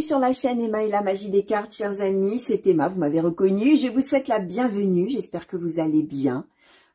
Sur la chaîne Emma et la magie des cartes, chers amis, c'est Emma, vous m'avez reconnu, je vous souhaite la bienvenue, j'espère que vous allez bien.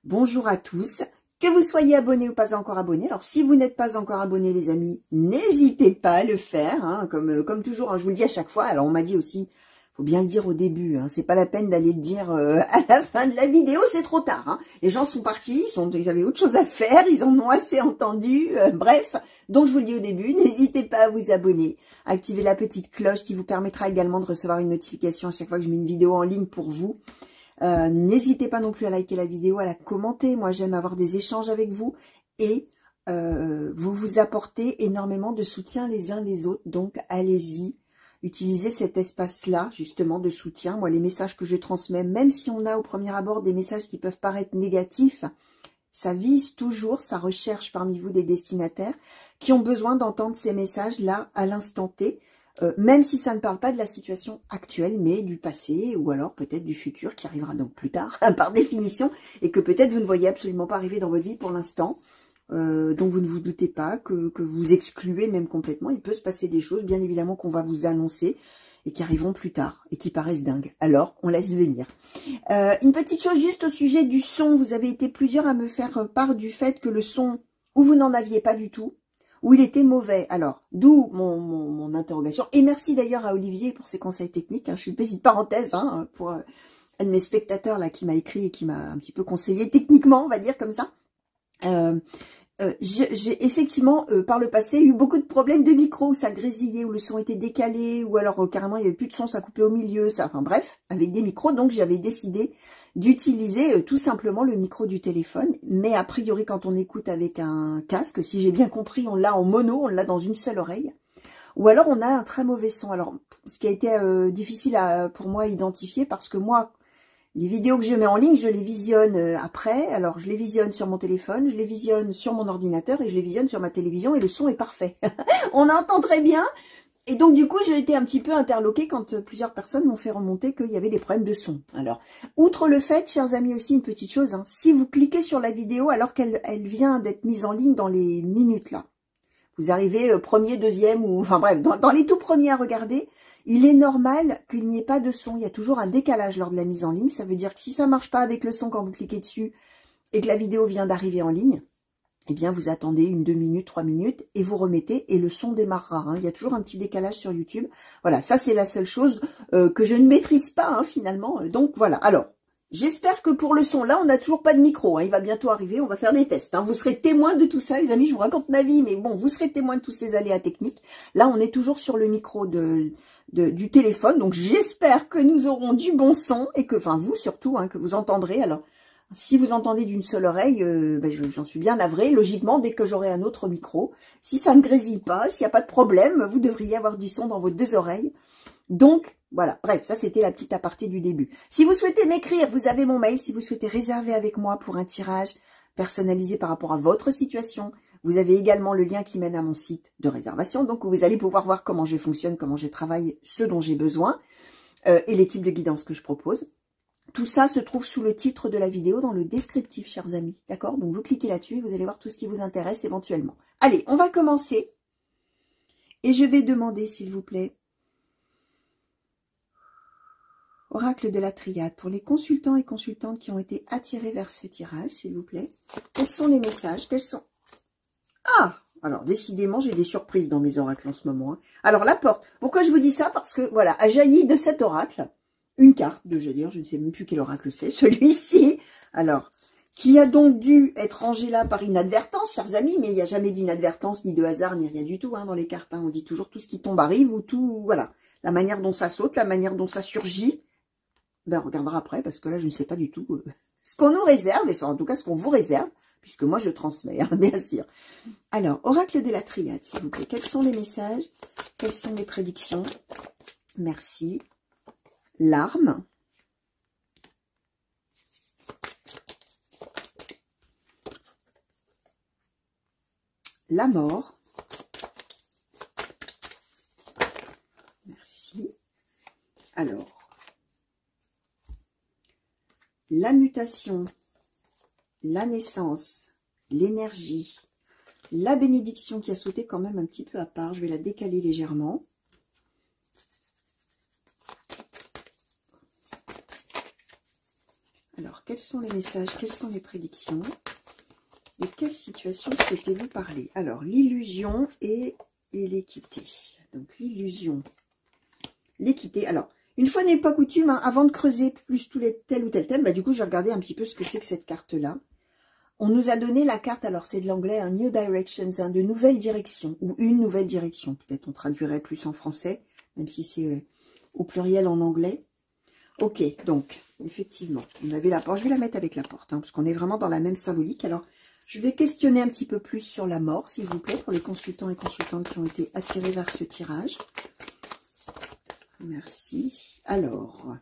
Bonjour à tous, que vous soyez abonnés ou pas encore abonnés. Alors si vous n'êtes pas encore abonnés les amis, n'hésitez pas à le faire, hein, comme toujours, hein, je vous le dis à chaque fois. Alors on m'a dit aussi, faut bien le dire au début, hein, c'est pas la peine d'aller le dire à la fin de la vidéo, c'est trop tard. Hein. Les gens sont partis, ils avaient autre chose à faire, ils en ont assez entendu, bref. Donc je vous le dis au début, n'hésitez pas à vous abonner, activez la petite cloche qui vous permettra également de recevoir une notification à chaque fois que je mets une vidéo en ligne pour vous. N'hésitez pas non plus à liker la vidéo, à la commenter, moi j'aime avoir des échanges avec vous et vous apportez énormément de soutien les uns les autres, donc allez-y. Utilisez cet espace-là, justement, de soutien. Moi, les messages que je transmets, même si on a au premier abord des messages qui peuvent paraître négatifs, ça vise toujours, ça recherche parmi vous des destinataires qui ont besoin d'entendre ces messages-là à l'instant T, même si ça ne parle pas de la situation actuelle, mais du passé ou alors peut-être du futur qui arrivera donc plus tard, par définition, et que peut-être vous ne voyez absolument pas arriver dans votre vie pour l'instant. Donc vous ne vous doutez pas que vous excluez même complètement. Il peut se passer des choses, bien évidemment, qu'on va vous annoncer et qui arriveront plus tard et qui paraissent dingues. Alors, on laisse venir. Une petite chose juste au sujet du son. Vous avez été plusieurs à me faire part du fait que le son, ou vous n'en aviez pas du tout, ou il était mauvais. Alors, d'où mon interrogation. Et merci d'ailleurs à Olivier pour ses conseils techniques. Hein. Je fais une petite parenthèse hein, pour un de mes spectateurs là qui m'a écrit et qui m'a un petit peu conseillé techniquement, on va dire comme ça. J'ai effectivement par le passé eu beaucoup de problèmes de micro où ça grésillait, où le son était décalé, ou alors carrément il n'y avait plus de son, ça coupait au milieu, ça, enfin bref, avec des micros. Donc j'avais décidé d'utiliser tout simplement le micro du téléphone, mais a priori quand on écoute avec un casque, si j'ai bien compris, on l'a en mono, on l'a dans une seule oreille, ou alors on a un très mauvais son. Alors ce qui a été difficile pour moi à identifier, parce que moi, les vidéos que je mets en ligne, je les visionne après. Alors, je les visionne sur mon téléphone, je les visionne sur mon ordinateur et je les visionne sur ma télévision et le son est parfait. On entend très bien. Et donc, du coup, j'ai été un petit peu interloquée quand plusieurs personnes m'ont fait remonter qu'il y avait des problèmes de son. Alors, outre le fait, chers amis, aussi une petite chose, hein, si vous cliquez sur la vidéo alors qu'elle vient d'être mise en ligne dans les minutes là, vous arrivez premier, deuxième, ou enfin bref, dans les tout premiers à regarder, il est normal qu'il n'y ait pas de son. Il y a toujours un décalage lors de la mise en ligne. Ça veut dire que si ça marche pas avec le son quand vous cliquez dessus et que la vidéo vient d'arriver en ligne, eh bien, vous attendez 1, 2 minutes, 3 minutes et vous remettez et le son démarrera. Hein. Il y a toujours un petit décalage sur YouTube. Voilà, ça c'est la seule chose que je ne maîtrise pas hein, finalement. Donc voilà, alors, j'espère que pour le son, là, on n'a toujours pas de micro. Hein. Il va bientôt arriver, on va faire des tests. Hein. Vous serez témoins de tout ça, les amis. Je vous raconte ma vie, mais bon, vous serez témoins de tous ces aléas techniques. Là, on est toujours sur le micro du téléphone. Donc, j'espère que nous aurons du bon son et que, enfin, vous surtout, hein, que vous entendrez. Alors, si vous entendez d'une seule oreille, j'en suis bien navrée. Logiquement, dès que j'aurai un autre micro, si ça ne grésille pas, s'il n'y a pas de problème, vous devriez avoir du son dans vos deux oreilles. Donc, voilà, bref, ça c'était la petite aparté du début. Si vous souhaitez m'écrire, vous avez mon mail. Si vous souhaitez réserver avec moi pour un tirage personnalisé par rapport à votre situation, vous avez également le lien qui mène à mon site de réservation. Donc, vous allez pouvoir voir comment je fonctionne, comment je travaille, ce dont j'ai besoin et les types de guidance que je propose. Tout ça se trouve sous le titre de la vidéo dans le descriptif, chers amis. D'accord? Donc, vous cliquez là-dessus et vous allez voir tout ce qui vous intéresse éventuellement. Allez, on va commencer. Et je vais demander, s'il vous plaît, oracle de la triade, pour les consultants et consultantes qui ont été attirés vers ce tirage, s'il vous plaît. Quels sont les messages? Quels sont... Ah! Alors, décidément, j'ai des surprises dans mes oracles en ce moment. Hein. Alors, la porte. Pourquoi je vous dis ça? Parce que, voilà, a jailli de cet oracle une carte de, je ne sais même plus quel oracle c'est, celui-ci. Alors, qui a donc dû être rangé là par inadvertance, chers amis, mais il n'y a jamais d'inadvertance, ni de hasard, ni rien du tout hein, dans les cartes. Hein. On dit toujours tout ce qui tombe arrive ou tout, voilà. La manière dont ça saute, la manière dont ça surgit. Ben, on regardera après, parce que là, je ne sais pas du tout ce qu'on nous réserve, et en tout cas, ce qu'on vous réserve, puisque moi je transmets, hein, bien sûr. Alors, oracle de la triade, s'il vous plaît. Quels sont les messages? Quelles sont les prédictions? Merci. L'arme. La mort. Merci. Alors, la mutation, la naissance, l'énergie, la bénédiction qui a sauté quand même un petit peu à part. Je vais la décaler légèrement. Alors, quels sont les messages? Quelles sont les prédictions? De quelle situation souhaitez-vous parler? Alors, l'illusion et l'équité. Donc, l'illusion, l'équité. Alors, une fois n'est pas coutume, hein, avant de creuser plus tous les tel ou tel thème, bah, du coup, je vais regarder un petit peu ce que c'est que cette carte-là. On nous a donné la carte, alors c'est de l'anglais, un New Directions, hein, de nouvelle direction, ou une nouvelle direction. Peut-être on traduirait plus en français, même si c'est au pluriel en anglais. Ok, donc, effectivement, on avait la porte. Je vais la mettre avec la porte, hein, parce qu'on est vraiment dans la même symbolique. Alors, je vais questionner un petit peu plus sur la mort, s'il vous plaît, pour les consultants et consultantes qui ont été attirés vers ce tirage. Merci. Alors,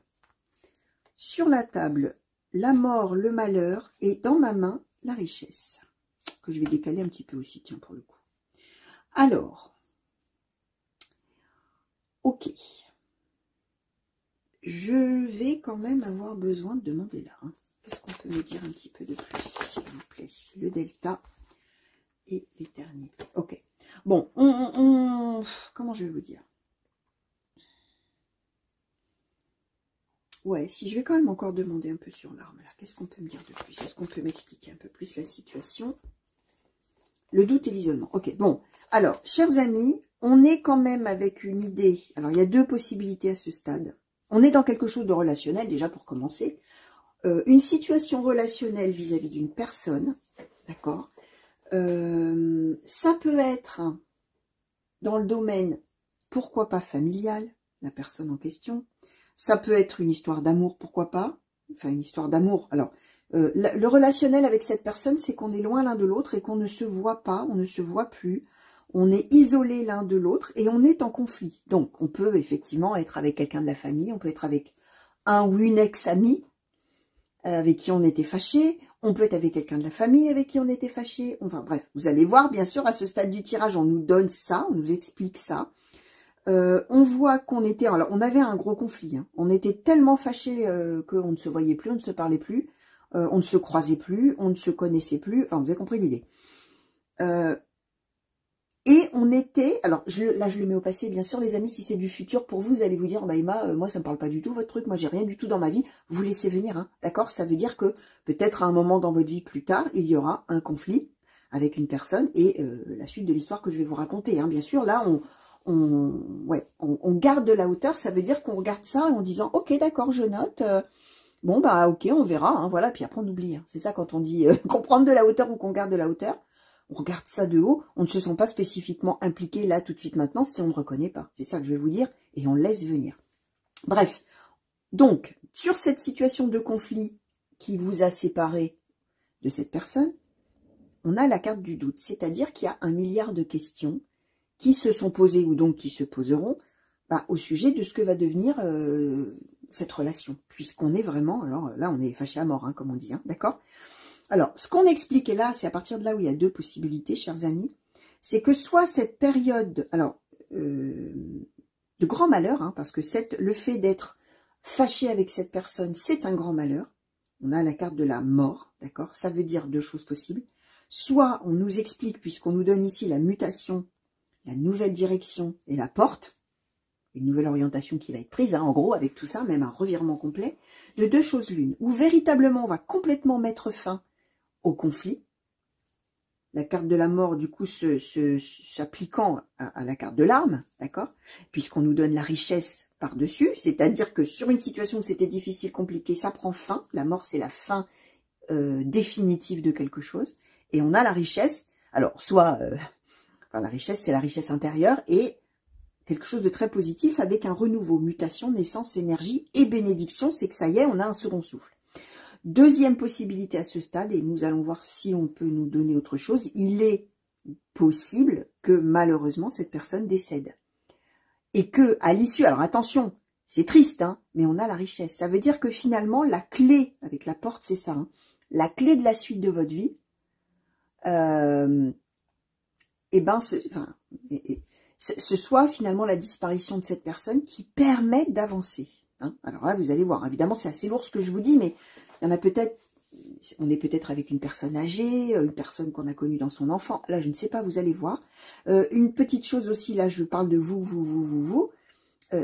sur la table, la mort, le malheur, et dans ma main, la richesse, que je vais décaler un petit peu aussi, tiens, pour le coup. Alors, ok. Je vais quand même avoir besoin de demander là. Hein. Qu'est-ce qu'on peut me dire un petit peu de plus, s'il vous plaît? Le delta et l'éternité. Ok. Bon, comment je vais vous dire? Ouais, si je vais quand même encore demander un peu sur l'arme là. Qu'est-ce qu'on peut me dire de plus? Est-ce qu'on peut m'expliquer un peu plus la situation? Le doute et l'isolement. Ok, bon. Alors, chers amis, on est quand même avec une idée. Alors, il y a deux possibilités à ce stade. On est dans quelque chose de relationnel, déjà pour commencer. Une situation relationnelle vis-à-vis d'une personne. D'accord? Ça peut être dans le domaine, pourquoi pas familial, la personne en question. Ça peut être une histoire d'amour, pourquoi pas. Enfin, une histoire d'amour. Alors, le relationnel avec cette personne, c'est qu'on est loin l'un de l'autre et qu'on ne se voit pas, on ne se voit plus. On est isolé l'un de l'autre et on est en conflit. Donc, on peut effectivement être avec quelqu'un de la famille, on peut être avec un ou une ex-amie avec qui on était fâché, on peut être avec quelqu'un de la famille avec qui on était fâché. Enfin bref, vous allez voir, bien sûr, à ce stade du tirage, on nous donne ça, on nous explique ça. On voit qu'on était, alors on avait un gros conflit, hein. On était tellement fâchés qu'on ne se voyait plus, on ne se parlait plus, on ne se croisait plus, on ne se connaissait plus, enfin vous avez compris l'idée. Et on était, alors là je le mets au passé, bien sûr les amis, si c'est du futur pour vous, vous allez vous dire, bah Emma, moi ça me parle pas du tout votre truc, moi j'ai rien du tout dans ma vie, vous laissez venir, hein, d'accord? Ça veut dire que peut-être à un moment dans votre vie plus tard, il y aura un conflit avec une personne et la suite de l'histoire que je vais vous raconter, hein. Bien sûr, là on garde de la hauteur, ça veut dire qu'on regarde ça en disant, ok d'accord, je note, bon bah ok, on verra, hein, voilà, puis après on oublie, hein. C'est ça quand on dit qu'on prend de la hauteur ou qu'on garde de la hauteur. On regarde ça de haut, on ne se sent pas spécifiquement impliqué là tout de suite maintenant si on ne reconnaît pas. C'est ça que je vais vous dire et on laisse venir. Bref, donc sur cette situation de conflit qui vous a séparé de cette personne, on a la carte du doute, c'est-à-dire qu'il y a 1 milliard de questions qui se sont posées ou donc qui se poseront au sujet de ce que va devenir cette relation, puisqu'on est vraiment, alors là on est fâché à mort, hein, comme on dit, hein, d'accord ? Alors, ce qu'on explique, et là, c'est à partir de là où il y a deux possibilités, chers amis, c'est que soit cette période, alors, de grand malheur, hein, parce que le fait d'être fâché avec cette personne, c'est un grand malheur. On a la carte de la mort, d'accord? Ça veut dire deux choses possibles. Soit on nous explique, puisqu'on nous donne ici la mutation, la nouvelle direction et la porte, une nouvelle orientation qui va être prise, hein, en gros, avec tout ça, même un revirement complet, de deux choses l'une, où véritablement on va complètement mettre fin au conflit, la carte de la mort du coup s'appliquant à la carte de l'arme, d'accord, puisqu'on nous donne la richesse par-dessus, c'est-à-dire que sur une situation où c'était difficile, compliqué, ça prend fin, la mort c'est la fin définitive de quelque chose, et on a la richesse, alors soit, la richesse c'est la richesse intérieure, et quelque chose de très positif avec un renouveau, mutation, naissance, énergie et bénédiction, c'est que ça y est, on a un second souffle. Deuxième possibilité à ce stade, et nous allons voir si on peut nous donner autre chose, il est possible que malheureusement cette personne décède. Et que à l'issue, alors attention, c'est triste, hein, mais on a la richesse. Ça veut dire que finalement, la clé, avec la porte, c'est ça, hein, la clé de la suite de votre vie, ce soit finalement la disparition de cette personne qui permet d'avancer. Hein. Alors là, vous allez voir, évidemment, c'est assez lourd ce que je vous dis, mais il y en a peut-être, on est peut-être avec une personne âgée, une personne qu'on a connue dans son enfant. Là, je ne sais pas, vous allez voir. Une petite chose aussi, là, je parle de vous.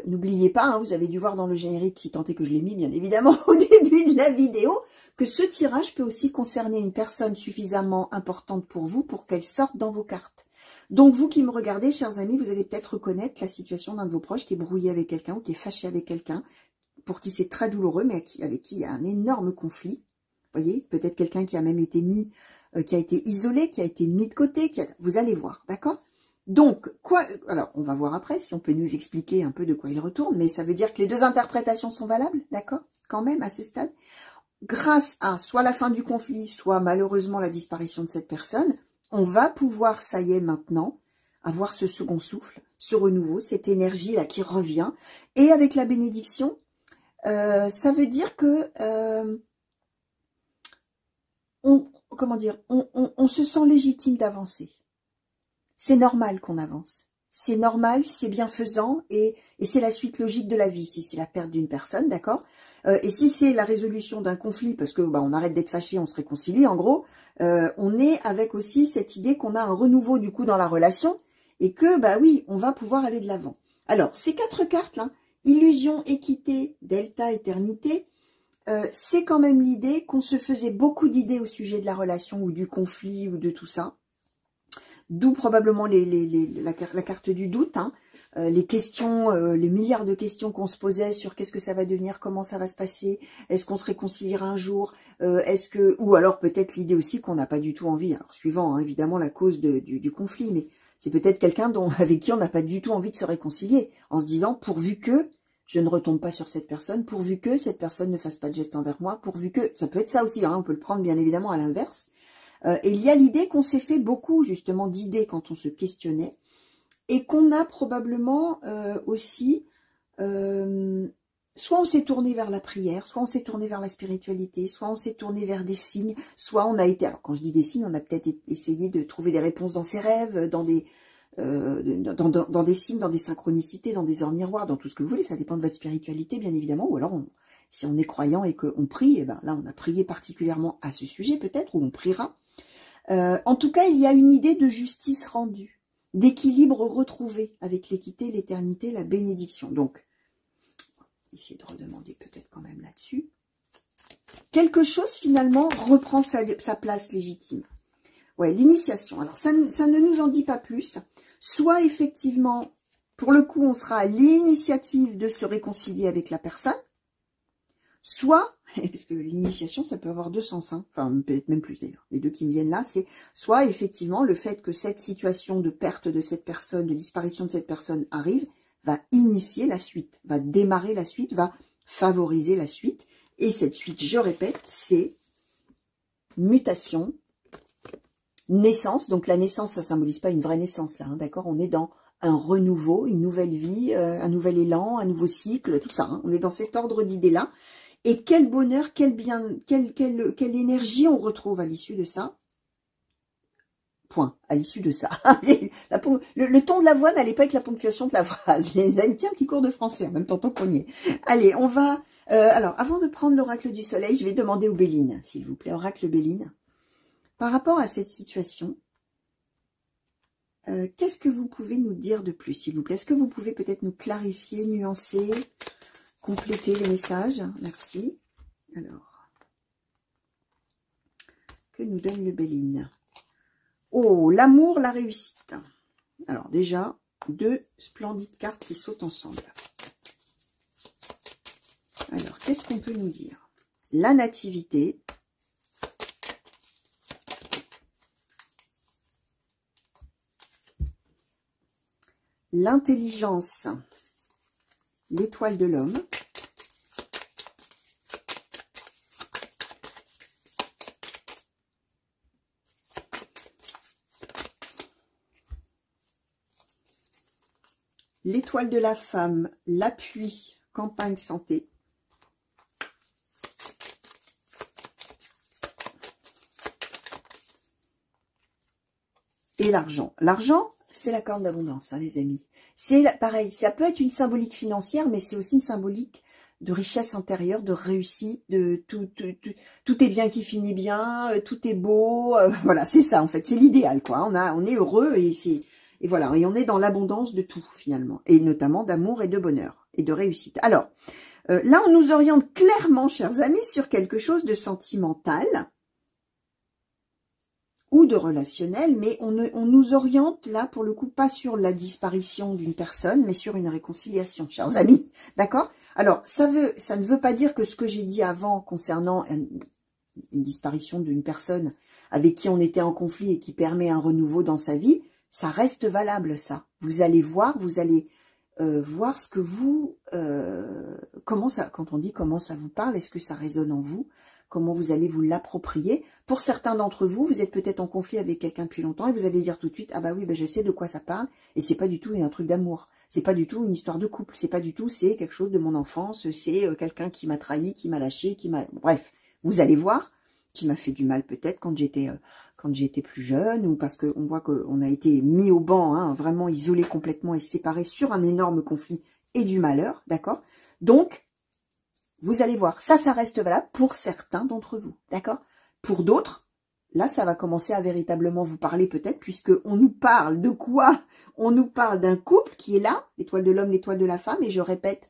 N'oubliez pas, hein, vous avez dû voir dans le générique, si tant est que je l'ai mis, bien évidemment, au début de la vidéo, que ce tirage peut aussi concerner une personne suffisamment importante pour vous, pour qu'elle sorte dans vos cartes. Donc, vous qui me regardez, chers amis, vous allez peut-être reconnaître la situation d'un de vos proches qui est brouillé avec quelqu'un ou qui est fâché avec quelqu'un, pour qui c'est très douloureux, mais avec qui il y a un énorme conflit. Vous voyez, peut-être quelqu'un qui a même été mis, qui a été isolé, qui a été mis de côté, vous allez voir, d'accord? Donc, alors, on va voir après si on peut nous expliquer un peu de quoi il retourne, mais ça veut dire que les deux interprétations sont valables, d'accord? Quand même, à ce stade. Grâce à soit la fin du conflit, soit malheureusement la disparition de cette personne, on va pouvoir, ça y est maintenant, avoir ce second souffle, ce renouveau, cette énergie-là qui revient. Et avec la bénédiction, ça veut dire que on se sent légitime d'avancer. C'est normal qu'on avance. C'est normal, c'est bienfaisant et c'est la suite logique de la vie. Si c'est la perte d'une personne, d'accord, et si c'est la résolution d'un conflit, parce que on arrête d'être fâché, on se réconcilie, en gros, on est avec aussi cette idée qu'on a un renouveau du coup dans la relation et que, oui, on va pouvoir aller de l'avant. Alors, ces 4 cartes là, illusion, équité, delta, éternité, c'est quand même l'idée qu'on se faisait beaucoup d'idées au sujet de la relation ou du conflit ou de tout ça. D'où probablement la carte du doute, hein, les questions, les milliards de questions qu'on se posait sur qu'est-ce que ça va devenir, comment ça va se passer, est-ce qu'on se réconciliera un jour, ou alors peut-être l'idée aussi qu'on n'a pas du tout envie, alors suivant hein, évidemment la cause du conflit, mais c'est peut-être quelqu'un avec qui on n'a pas du tout envie de se réconcilier, en se disant pourvu que je ne retombe pas sur cette personne, pourvu que cette personne ne fasse pas de geste envers moi, pourvu que, ça peut être ça aussi, hein, on peut le prendre bien évidemment à l'inverse. Et il y a l'idée qu'on s'est fait beaucoup justement d'idées quand on se questionnait et qu'on a probablement aussi, soit on s'est tourné vers la prière, soit on s'est tourné vers la spiritualité, soit on s'est tourné vers des signes, soit on a été, alors quand je dis des signes, on a peut-être essayé de trouver des réponses dans ses rêves, dans des signes, dans des synchronicités, dans des heures miroirs, dans tout ce que vous voulez, ça dépend de votre spiritualité bien évidemment, ou alors si on est croyant et qu'on prie, et là on a prié particulièrement à ce sujet peut-être, ou on priera. En tout cas, il y a une idée de justice rendue, d'équilibre retrouvé avec l'équité, l'éternité, la bénédiction. Donc, on va essayer de redemander peut-être quand même là-dessus. Quelque chose finalement reprend sa place légitime. Ouais, l'initiation. Alors, ça ne nous en dit pas plus. Soit effectivement, pour le coup, on sera à l'initiative de se réconcilier avec la personne. Soit, parce que l'initiation, ça peut avoir deux sens, hein, enfin peut-être même plus d'ailleurs, les deux qui me viennent là, c'est soit effectivement le fait que cette situation de perte de cette personne, de disparition de cette personne arrive, va initier la suite, va démarrer la suite, va favoriser la suite, et cette suite, je répète, c'est mutation, naissance, donc la naissance, ça symbolise pas une vraie naissance là, hein, d'accord, on est dans un renouveau, une nouvelle vie, un nouvel élan, un nouveau cycle, tout ça, hein, on est dans cet ordre d'idées-là. Et quel bonheur, quel bien, quelle énergie on retrouve à l'issue de ça. Point, à l'issue de ça. Le ton de la voix n'allait pas avec la ponctuation de la phrase. Les amis, tiens, un petit cours de français en même temps qu'on y est. Allez, on va... alors, avant de prendre l'oracle du soleil, je vais demander au Béline, s'il vous plaît, oracle Béline. Par rapport à cette situation, qu'est-ce que vous pouvez nous dire de plus, s'il vous plaît? Est-ce que vous pouvez peut-être nous clarifier, nuancer, compléter les messages? Merci. Alors, que nous donne le Béline? Oh, l'amour, la réussite. Alors déjà, 2 splendides cartes qui sautent ensemble. Alors, qu'est-ce qu'on peut nous dire? La nativité. L'intelligence. L'étoile de l'homme. l'étoile de la femme, l'appui, campagne santé. Et l'argent. L'argent, c'est la corne d'abondance, hein, les amis. C'est pareil, ça peut être une symbolique financière, mais c'est aussi une symbolique de richesse intérieure, de réussite, de tout est bien qui finit bien, tout est beau. Voilà, c'est ça en fait, c'est l'idéal, quoi. On est heureux et voilà, et on est dans l'abondance de tout finalement, et notamment d'amour et de bonheur et de réussite. Alors, là, on nous oriente clairement, chers amis, sur quelque chose de sentimental ou de relationnel, mais on nous oriente là, pour le coup, pas sur la disparition d'une personne, mais sur une réconciliation, chers amis, d'accord? Alors, ça ne veut pas dire que ce que j'ai dit avant concernant une disparition d'une personne avec qui on était en conflit et qui permet un renouveau dans sa vie, ça reste valable, ça. Vous allez voir, voir ce que vous... quand on dit comment ça vous parle, est-ce que ça résonne en vous? Comment vous allez vous l'approprier. Pour certains d'entre vous, vous êtes peut-être en conflit avec quelqu'un depuis longtemps et vous allez dire tout de suite, ah bah oui, bah je sais de quoi ça parle, et c'est pas du tout un truc d'amour, c'est pas du tout une histoire de couple, c'est pas du tout, c'est quelque chose de mon enfance, c'est quelqu'un qui m'a trahi, qui m'a lâché, bref, vous allez voir, qui m'a fait du mal peut-être quand j'étais plus jeune, ou parce qu'on voit qu'on a été mis au banc, hein, vraiment isolé complètement et séparé sur un énorme conflit et du malheur, d'accord? Donc, vous allez voir, ça reste valable pour certains d'entre vous, d'accord? Pour d'autres, là, ça va commencer à véritablement vous parler peut-être, puisque on nous parle de quoi? On nous parle d'un couple qui est là, l'étoile de l'homme, l'étoile de la femme, et je répète,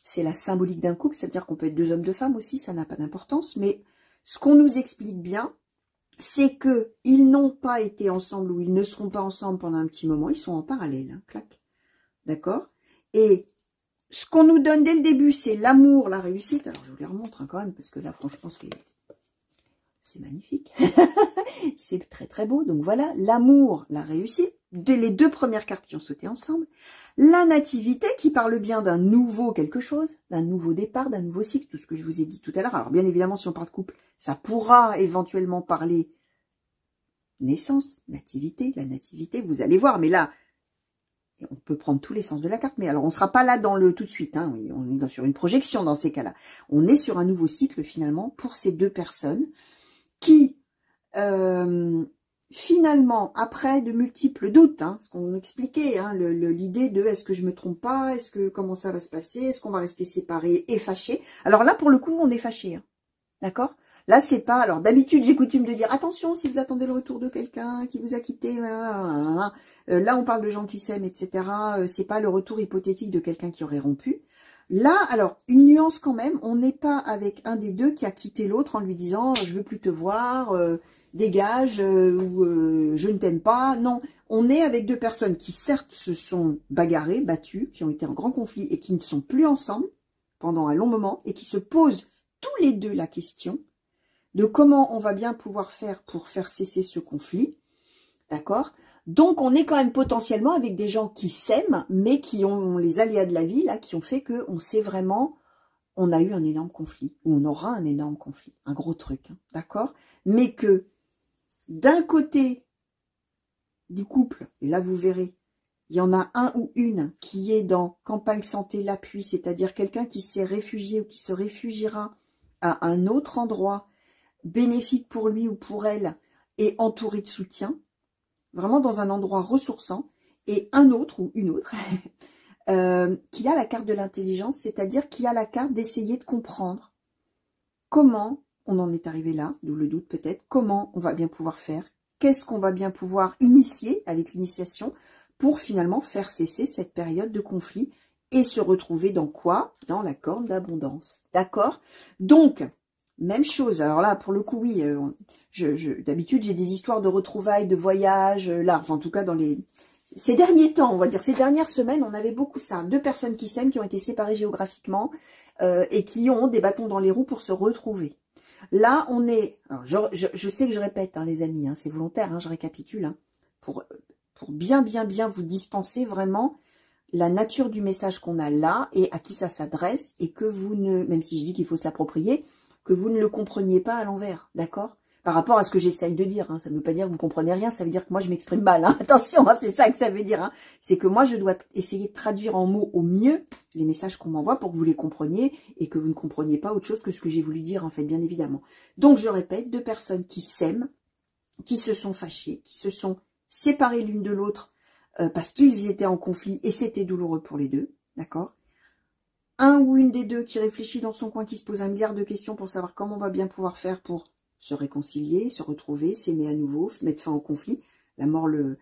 c'est la symbolique d'un couple, ça veut dire qu'on peut être deux hommes, deux femmes aussi, ça n'a pas d'importance, mais ce qu'on nous explique bien, c'est que ils n'ont pas été ensemble ou ils ne seront pas ensemble pendant un petit moment, ils sont en parallèle, hein, clac, d'accord? Et ce qu'on nous donne dès le début, c'est l'amour, la réussite. Alors, je vous les remontre hein, quand même, parce que là, franchement, c'est magnifique. C'est très, très beau. Donc, voilà, l'amour, la réussite. Dès les deux premières cartes qui ont sauté ensemble. La nativité, qui parle bien d'un nouveau quelque chose, d'un nouveau départ, d'un nouveau cycle, tout ce que je vous ai dit tout à l'heure. Alors, bien évidemment, si on parle de couple, ça pourra éventuellement parler naissance, nativité, la nativité, vous allez voir. Mais là, on peut prendre tous les sens de la carte, mais alors on ne sera pas là dans le tout de suite, hein, oui, on est sur une projection dans ces cas-là. On est sur un nouveau cycle finalement pour ces deux personnes qui, finalement, après de multiples doutes, hein, ce qu'on expliquait, hein, l'idée de est-ce que je me trompe pas, comment ça va se passer, est-ce qu'on va rester séparés et fâchés. Alors là, pour le coup, on est fâchés, hein, d'accord? Là, c'est pas... Alors, d'habitude, j'ai coutume de dire, attention, si vous attendez le retour de quelqu'un qui vous a quitté, là, on parle de gens qui s'aiment, etc. C'est pas le retour hypothétique de quelqu'un qui aurait rompu. Là, alors, une nuance quand même, on n'est pas avec un des deux qui a quitté l'autre en lui disant, je veux plus te voir, dégage, ou je ne t'aime pas. Non, on est avec deux personnes qui, certes, se sont bagarrées, battues, qui ont été en grand conflit et qui ne sont plus ensemble pendant un long moment et qui se posent tous les deux la question de comment on va bien pouvoir faire pour faire cesser ce conflit, d'accord? Donc, on est quand même potentiellement avec des gens qui s'aiment, mais qui ont les aléas de la vie, là, qui ont fait qu'on sait vraiment, on a eu un énorme conflit, ou on aura un énorme conflit, un gros truc, hein, d'accord? Mais que, d'un côté du couple, et là, vous verrez, il y en a un ou une qui est dans campagne santé l'appui, c'est-à-dire quelqu'un qui s'est réfugié ou qui se réfugiera à un autre endroit, bénéfique pour lui ou pour elle, et entouré de soutien, vraiment dans un endroit ressourçant, et un autre ou une autre qui a la carte de l'intelligence, c'est-à-dire qui a la carte d'essayer de comprendre comment on en est arrivé là, d'où le doute peut-être, comment on va bien pouvoir faire, qu'est-ce qu'on va bien pouvoir initier avec l'initiation pour finalement faire cesser cette période de conflit et se retrouver dans quoi? Dans la corne d'abondance, d'accord? Donc, même chose, alors là, pour le coup, oui, d'habitude, j'ai des histoires de retrouvailles, de voyages, là, enfin, en tout cas, ces derniers temps, on va dire, ces dernières semaines, on avait beaucoup ça. Deux personnes qui s'aiment, qui ont été séparées géographiquement et qui ont des bâtons dans les roues pour se retrouver. Là, on est... Alors, je sais que je répète, hein, les amis, hein, c'est volontaire, hein, je récapitule, hein, pour bien vous dispenser vraiment la nature du message qu'on a là et à qui ça s'adresse et que vous ne... Même si je dis qu'il faut se l'approprier, que vous ne le compreniez pas à l'envers, d'accord? Par rapport à ce que j'essaye de dire, hein. Ça ne veut pas dire que vous comprenez rien, ça veut dire que moi je m'exprime mal, hein. Attention, hein, c'est ça que ça veut dire, hein. C'est que moi je dois essayer de traduire en mots au mieux les messages qu'on m'envoie pour que vous les compreniez et que vous ne compreniez pas autre chose que ce que j'ai voulu dire en fait, bien évidemment. Donc je répète, 2 personnes qui s'aiment, qui se sont fâchées, qui se sont séparées l'une de l'autre parce qu'ils étaient en conflit et c'était douloureux pour les deux, d'accord? Un ou une des deux qui réfléchit dans son coin, qui se pose 1 milliard de questions pour savoir comment on va bien pouvoir faire pour se réconcilier, se retrouver, s'aimer à nouveau, mettre fin au conflit. La mort, le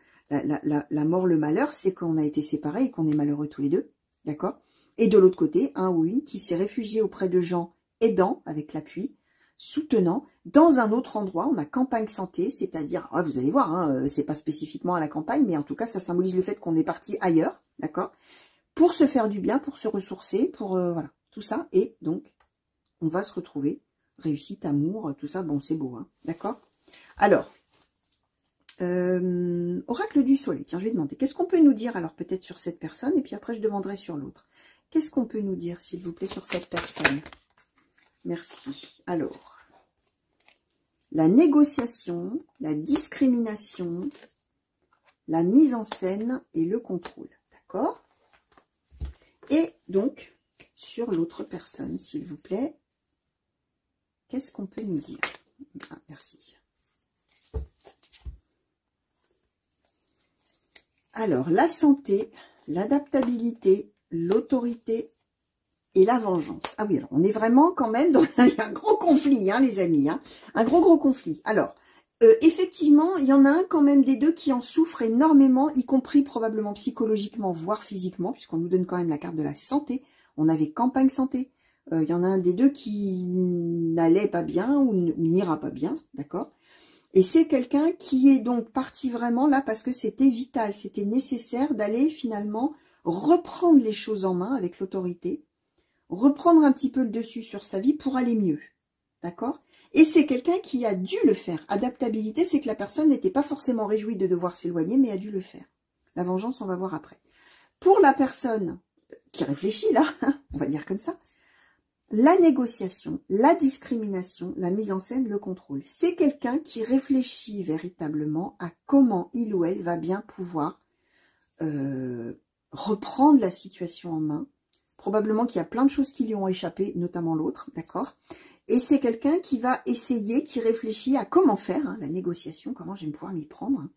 malheur, c'est qu'on a été séparés et qu'on est malheureux tous les deux, d'accord? Et de l'autre côté, un ou une qui s'est réfugié auprès de gens aidants, avec l'appui, soutenant, dans un autre endroit. On a campagne santé, c'est-à-dire, vous allez voir, hein, c'est pas spécifiquement à la campagne, mais en tout cas, ça symbolise le fait qu'on est parti ailleurs, d'accord? Pour se faire du bien, pour se ressourcer, pour, voilà, tout ça. Et donc, on va se retrouver. Réussite, amour, tout ça, bon, c'est beau, hein, d'accord? Alors, oracle du soleil, tiens, je vais demander, qu'est-ce qu'on peut nous dire, alors peut-être sur cette personne, et puis après je demanderai sur l'autre. Qu'est-ce qu'on peut nous dire, s'il vous plaît, sur cette personne? Merci. Alors, la négociation, la discrimination, la mise en scène et le contrôle, d'accord? Et donc, sur l'autre personne, s'il vous plaît, qu'est-ce qu'on peut nous dire? Ah, merci. Alors, la santé, l'adaptabilité, l'autorité et la vengeance. Ah oui, alors on est vraiment quand même dans un gros conflit, hein, les amis. Hein, un gros conflit. Alors, effectivement, il y en a un quand même des deux qui en souffre énormément, y compris probablement psychologiquement, voire physiquement, puisqu'on nous donne quand même la carte de la santé. On avait campagne santé. Il y en a un des deux qui n'allait pas bien ou n'ira pas bien, d'accord? Et c'est quelqu'un qui est donc parti vraiment là parce que c'était vital, c'était nécessaire d'aller finalement reprendre les choses en main avec l'autorité, reprendre un petit peu le dessus sur sa vie pour aller mieux, d'accord? Et c'est quelqu'un qui a dû le faire. Adaptabilité, c'est que la personne n'était pas forcément réjouie de devoir s'éloigner, mais a dû le faire. La vengeance, on va voir après. Pour la personne qui réfléchit là, on va dire comme ça, la négociation, la discrimination, la mise en scène, le contrôle. C'est quelqu'un qui réfléchit véritablement à comment il ou elle va bien pouvoir reprendre la situation en main. Probablement qu'il y a plein de choses qui lui ont échappé, notamment l'autre, d'accord? Et c'est quelqu'un qui va essayer, qui réfléchit à comment faire, hein, la négociation, comment je vais pouvoir m'y prendre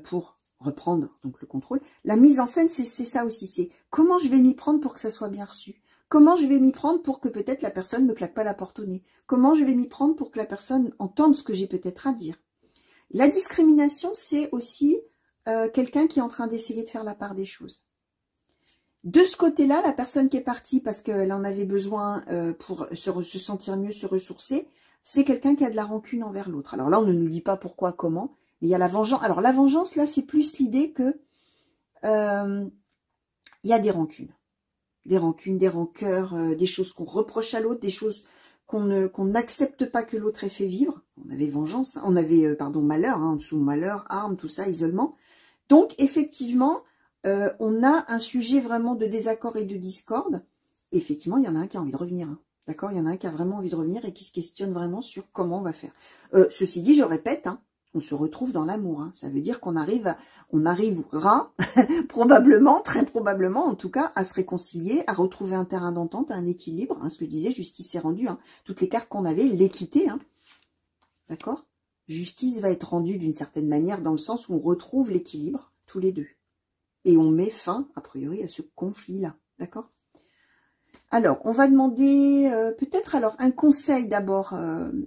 pour reprendre donc le contrôle. La mise en scène, c'est ça aussi, c'est comment je vais m'y prendre pour que ça soit bien reçu. Comment je vais m'y prendre pour que peut-être la personne ne me claque pas la porte au nez? Comment je vais m'y prendre pour que la personne entende ce que j'ai peut-être à dire? La discrimination, c'est aussi quelqu'un qui est en train d'essayer de faire la part des choses. De ce côté-là, la personne qui est partie parce qu'elle en avait besoin pour se sentir mieux, se ressourcer, c'est quelqu'un qui a de la rancune envers l'autre. Alors là, on ne nous dit pas pourquoi, comment, mais il y a la vengeance. Alors la vengeance, là, c'est plus l'idée que il y a des rancunes. Des rancunes, des rancœurs, des choses qu'on reproche à l'autre, des choses qu'on n'accepte pas que l'autre ait fait vivre. On avait vengeance, on avait, pardon, malheur, hein, en dessous, malheur, arme, tout ça, isolement. Donc, effectivement, on a un sujet vraiment de désaccord et de discorde. Et effectivement, il y en a un qui a envie de revenir. Hein. D'accord? Il y en a un qui a vraiment envie de revenir et qui se questionne vraiment sur comment on va faire. Ceci dit, je répète, hein, on se retrouve dans l'amour. Hein. Ça veut dire qu'on arrivera probablement, très probablement en tout cas, à se réconcilier, à retrouver un terrain d'entente, un équilibre. Hein, ce que je disais, justice est rendue. Hein. Toutes les cartes qu'on avait, l'équité. Hein. D'accord? Justice va être rendue d'une certaine manière dans le sens où on retrouve l'équilibre tous les deux. Et on met fin, a priori, à ce conflit-là. D'accord? Alors, on va demander peut-être alors un conseil d'abord.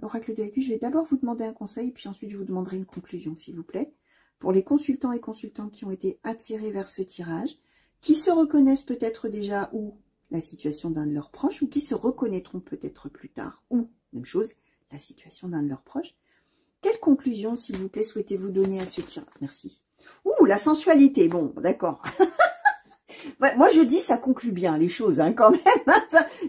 Oracle de Vécu, je vais d'abord vous demander un conseil, puis ensuite je vous demanderai une conclusion, s'il vous plaît. Pour les consultants et consultantes qui ont été attirés vers ce tirage, qui se reconnaissent peut-être déjà ou la situation d'un de leurs proches, ou qui se reconnaîtront peut-être plus tard, ou, même chose, la situation d'un de leurs proches. Quelle conclusion, s'il vous plaît, souhaitez-vous donner à ce tirage? Merci. Ouh, la sensualité, bon, d'accord. Ouais, moi, je dis, ça conclut bien les choses, hein, quand même.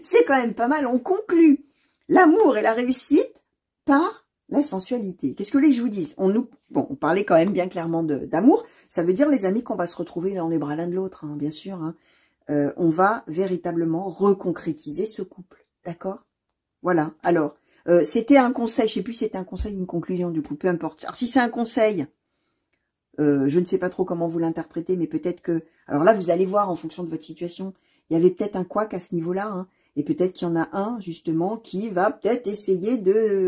C'est quand même pas mal. On conclut l'amour et la réussite par la sensualité. Qu'est-ce que je vous dise? Bon, on parlait quand même bien clairement d'amour. Ça veut dire, les amis, qu'on va se retrouver dans les bras l'un de l'autre, hein, bien sûr. Hein. On va véritablement reconcrétiser ce couple, d'accord? Voilà. Alors, C'était un conseil, je sais plus si c'était un conseil ou une conclusion du coup, peu importe. Alors si c'est un conseil, je ne sais pas trop comment vous l'interprétez, mais peut-être que... Alors là, vous allez voir en fonction de votre situation, il y avait peut-être un couac à ce niveau-là, hein, et peut-être qu'il y en a un, justement, qui va peut-être essayer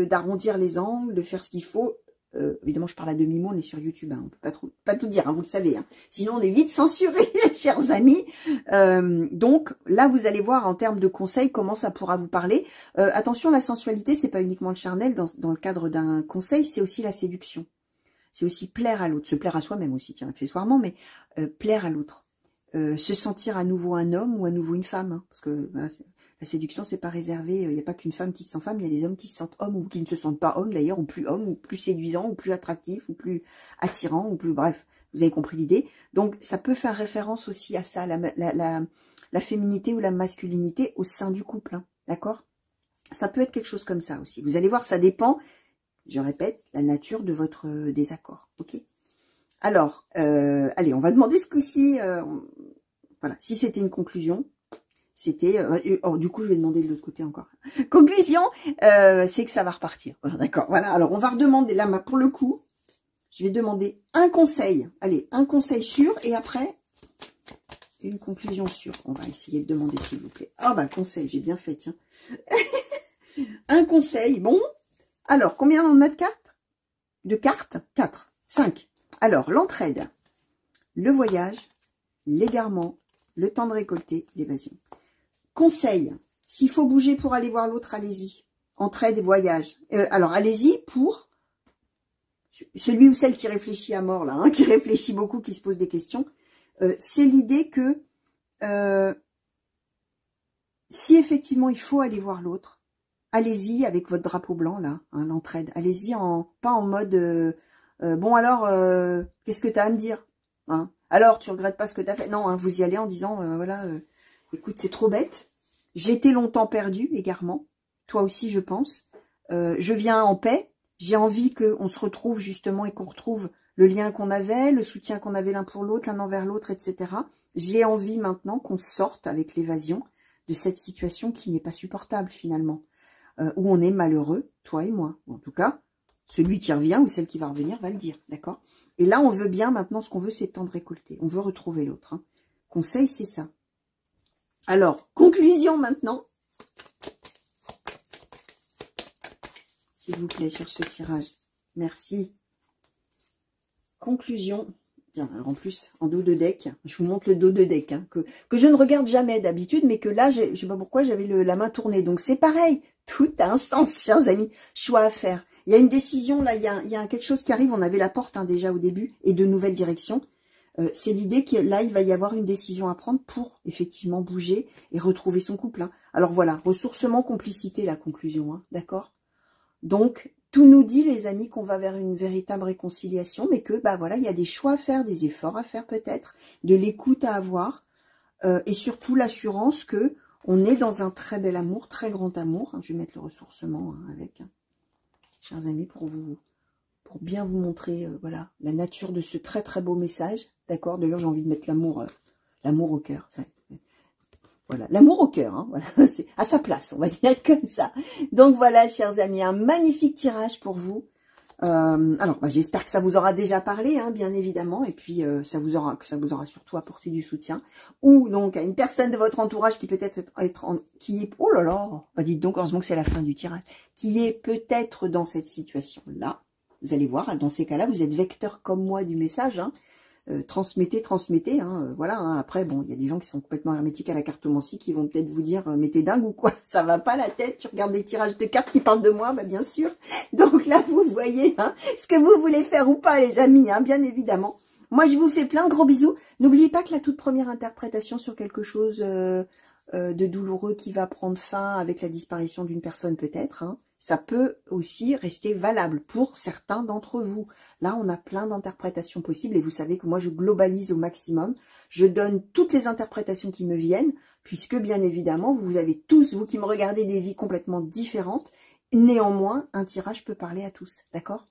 d'arrondir les angles, de faire ce qu'il faut. Évidemment, je parle à demi-mot, on est sur YouTube, hein, on peut pas tout dire, hein, vous le savez. Hein. Sinon, on est vite censurés, chers amis. Donc, là, vous allez voir en termes de conseils comment ça pourra vous parler. Attention, la sensualité, c'est pas uniquement le charnel dans le cadre d'un conseil, c'est aussi la séduction. C'est aussi plaire à l'autre, se plaire à soi-même aussi, tiens, accessoirement, mais plaire à l'autre. Se sentir à nouveau un homme ou à nouveau une femme, hein, parce que voilà, la séduction, c'est pas réservé, il n'y a pas qu'une femme qui se sent femme, il y a des hommes qui se sentent hommes ou qui ne se sentent pas hommes d'ailleurs, ou plus séduisants, ou plus attractifs, ou plus attirants, ou plus, bref, vous avez compris l'idée. Donc, ça peut faire référence aussi à ça, la féminité ou la masculinité au sein du couple, hein, d'accord? Ça peut être quelque chose comme ça aussi. Vous allez voir, ça dépend, je répète, la nature de votre désaccord, ok? Alors, allez, on va demander ce coup-ci, voilà, si c'était une conclusion, c'était, du coup, je vais demander de l'autre côté encore. Conclusion, c'est que ça va repartir. D'accord, voilà, alors on va redemander, là, pour le coup, je vais demander un conseil, allez, un conseil sûr, et après, une conclusion sûre. On va essayer de demander, s'il vous plaît. Ah, bah, conseil, j'ai bien fait, tiens. Un conseil, bon, alors, combien on a de cartes? De cartes? 4, 5. Alors, l'entraide, le voyage, l'égarement, le temps de récolter, l'évasion. Conseil, s'il faut bouger pour aller voir l'autre, allez-y. Entraide et voyage. Alors, allez-y pour celui ou celle qui réfléchit à mort, là, hein, qui réfléchit beaucoup, qui se pose des questions. C'est l'idée que si effectivement il faut aller voir l'autre, allez-y avec votre drapeau blanc, là, hein, l'entraide. Allez-y pas en mode... bon alors, qu'est-ce que tu as à me dire, hein? Alors, tu regrettes pas ce que tu as fait? Non, hein, vous y allez en disant, voilà, écoute, c'est trop bête. J'ai été longtemps perdu, égarement. Toi aussi, je pense. Je viens en paix. J'ai envie qu'on se retrouve justement et qu'on retrouve le lien qu'on avait, le soutien qu'on avait l'un pour l'autre, l'un envers l'autre, etc. J'ai envie maintenant qu'on sorte avec l'évasion de cette situation qui n'est pas supportable finalement. Où on est malheureux, toi et moi. Ou en tout cas, celui qui revient ou celle qui va revenir va le dire, d'accord? Et là, on veut bien, maintenant, ce qu'on veut, c'est le temps de récolter. On veut retrouver l'autre. Hein. Conseil, c'est ça. Alors, conclusion maintenant. S'il vous plaît, sur ce tirage. Merci. Conclusion. Tiens, alors en plus, en dos de deck, je vous montre le dos de deck, hein, que je ne regarde jamais d'habitude, mais que là, je ne sais pas pourquoi, j'avais la main tournée. Donc, c'est pareil. Tout a un sens, chers amis. Choix à faire. Il y a une décision, là, il y a quelque chose qui arrive. On avait la porte hein, déjà au début et de nouvelles directions. C'est l'idée que là, il va y avoir une décision à prendre pour effectivement bouger et retrouver son couple. Hein. Alors voilà, ressourcement, complicité, la conclusion, hein, d'accord? Donc, tout nous dit, les amis, qu'on va vers une véritable réconciliation, mais que, bah voilà, il y a des choix à faire, des efforts à faire peut-être, de l'écoute à avoir, et surtout l'assurance que on est dans un très bel amour, très grand amour. Je vais mettre le ressourcement hein, avec, hein, chers amis, pour bien vous montrer, voilà, la nature de ce très très beau message. D'accord. D'ailleurs, j'ai envie de mettre l'amour, l'amour au cœur. Ça, voilà, l'amour au cœur, hein, voilà, c'est à sa place, on va dire comme ça. Donc voilà, chers amis, un magnifique tirage pour vous. Alors, bah, j'espère que ça vous aura déjà parlé, hein, bien évidemment, et puis que ça vous aura surtout apporté du soutien, ou donc à une personne de votre entourage qui peut-être qui est, oh là là, bah, dites donc, heureusement que c'est la fin du tirage, qui est peut-être dans cette situation-là. Vous allez voir, dans ces cas-là, vous êtes vecteur comme moi du message, hein. Transmettez, hein, voilà. Hein. Après, bon, il y a des gens qui sont complètement hermétiques à la cartomancie qui vont peut-être vous dire, mais t'es dingue ou quoi? Ça va pas la tête, tu regardes des tirages de cartes qui parlent de moi, bah bien sûr. Donc là, vous voyez hein, ce que vous voulez faire ou pas, les amis, hein, bien évidemment. Moi, je vous fais plein de gros bisous. N'oubliez pas que la toute première interprétation sur quelque chose de douloureux qui va prendre fin avec la disparition d'une personne peut-être, hein, ça peut aussi rester valable pour certains d'entre vous. Là, on a plein d'interprétations possibles et vous savez que moi, je globalise au maximum. Je donne toutes les interprétations qui me viennent puisque, bien évidemment, vous avez tous, vous qui me regardez, des vies complètement différentes. Néanmoins, un tirage peut parler à tous, d'accord?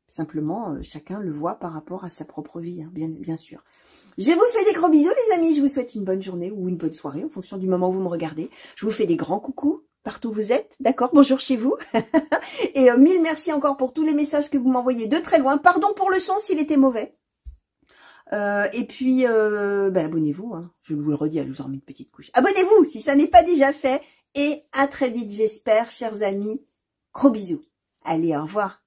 Simplement, chacun le voit par rapport à sa propre vie, hein, bien sûr. Je vous fais des gros bisous, les amis. Je vous souhaite une bonne journée ou une bonne soirée en fonction du moment où vous me regardez. Je vous fais des grands coucous. partout où vous êtes. D'accord, bonjour chez vous. Et mille merci encore pour tous les messages que vous m'envoyez de très loin. Pardon pour le son s'il était mauvais. Et puis, abonnez-vous. Hein. Je vous le redis, je vous en remets une petite couche. Abonnez-vous si ça n'est pas déjà fait. Et à très vite, j'espère, chers amis. Gros bisous. Allez, au revoir.